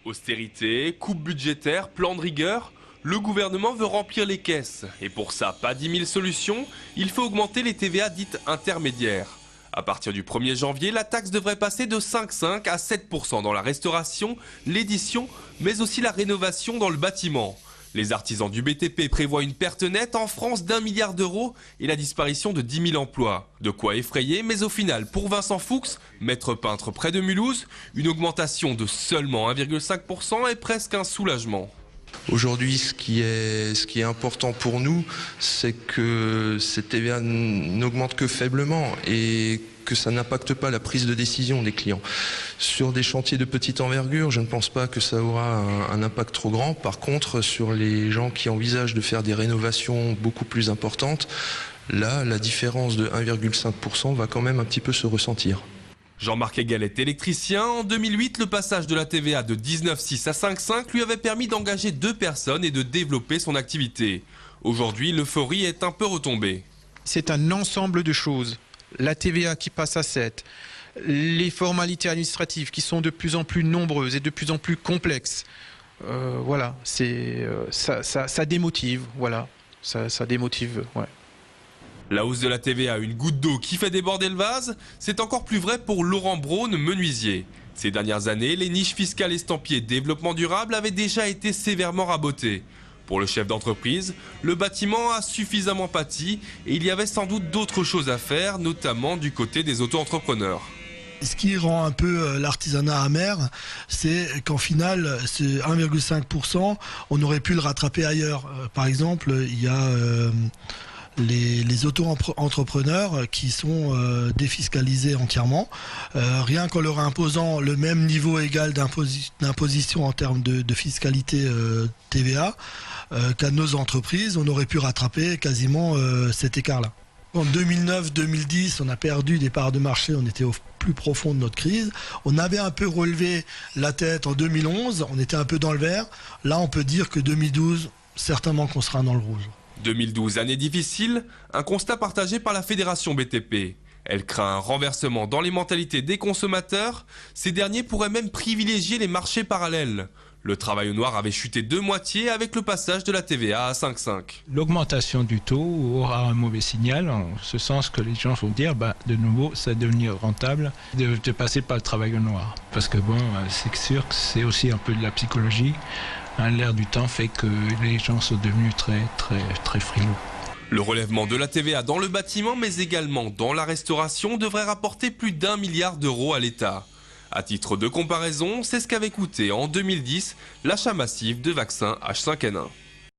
Austérité, coupe budgétaire, plan de rigueur, le gouvernement veut remplir les caisses. Et pour ça, pas 10 000 solutions, il faut augmenter les TVA dites intermédiaires. À partir du 1er janvier, la taxe devrait passer de 5,5 à 7% dans la restauration, l'édition, mais aussi la rénovation dans le bâtiment. Les artisans du BTP prévoient une perte nette en France d'1 milliard d'euros et la disparition de 10 000 emplois. De quoi effrayer, mais au final, pour Vincent Fuchs, maître peintre près de Mulhouse, une augmentation de seulement 1,5% est presque un soulagement. Aujourd'hui, ce qui est important pour nous, c'est que cette TVA n'augmente que faiblement et que ça n'impacte pas la prise de décision des clients. Sur des chantiers de petite envergure, je ne pense pas que ça aura un impact trop grand. Par contre, sur les gens qui envisagent de faire des rénovations beaucoup plus importantes, là, la différence de 1,5% va quand même un petit peu se ressentir. Jean-Marc Egal est électricien. En 2008, le passage de la TVA de 19,6 à 5,5 lui avait permis d'engager 2 personnes et de développer son activité. Aujourd'hui, l'euphorie est un peu retombée. C'est un ensemble de choses. La TVA qui passe à 7, les formalités administratives qui sont de plus en plus nombreuses et de plus en plus complexes. Voilà, ça démotive. Voilà, ça démotive. Ouais. La hausse de la TVA, une goutte d'eau qui fait déborder le vase, c'est encore plus vrai pour Laurent Braun, menuisier. Ces dernières années, les niches fiscales estampillées développement durable avaient déjà été sévèrement rabotées. Pour le chef d'entreprise, le bâtiment a suffisamment pâti et il y avait sans doute d'autres choses à faire, notamment du côté des auto-entrepreneurs. Ce qui rend un peu l'artisanat amer, c'est qu'en final, ce 1,5%, on aurait pu le rattraper ailleurs. Par exemple, il y a les auto-entrepreneurs qui sont défiscalisés entièrement. Rien qu'en leur imposant le même niveau égal d'imposition en termes de fiscalité TVA qu'à nos entreprises, on aurait pu rattraper quasiment cet écart-là. En 2009-2010, on a perdu des parts de marché, on était au plus profond de notre crise. On avait un peu relevé la tête en 2011, on était un peu dans le vert. Là, on peut dire que 2012, certainement qu'on sera dans le rouge. 2012, année difficile, un constat partagé par la Fédération BTP. Elle craint un renversement dans les mentalités des consommateurs. Ces derniers pourraient même privilégier les marchés parallèles. Le travail au noir avait chuté de moitié avec le passage de la TVA à 5,5. L'augmentation du taux aura un mauvais signal, en ce sens que les gens vont dire, de nouveau, ça va devenir rentable de passer par le travail au noir. Parce que bon, c'est sûr que c'est aussi un peu de la psychologie. L'air du temps fait que les gens sont devenus très frileux. Le relèvement de la TVA dans le bâtiment, mais également dans la restauration, devrait rapporter plus d'1 milliard d'euros à l'État. À titre de comparaison, c'est ce qu'avait coûté en 2010 l'achat massif de vaccins H5N1.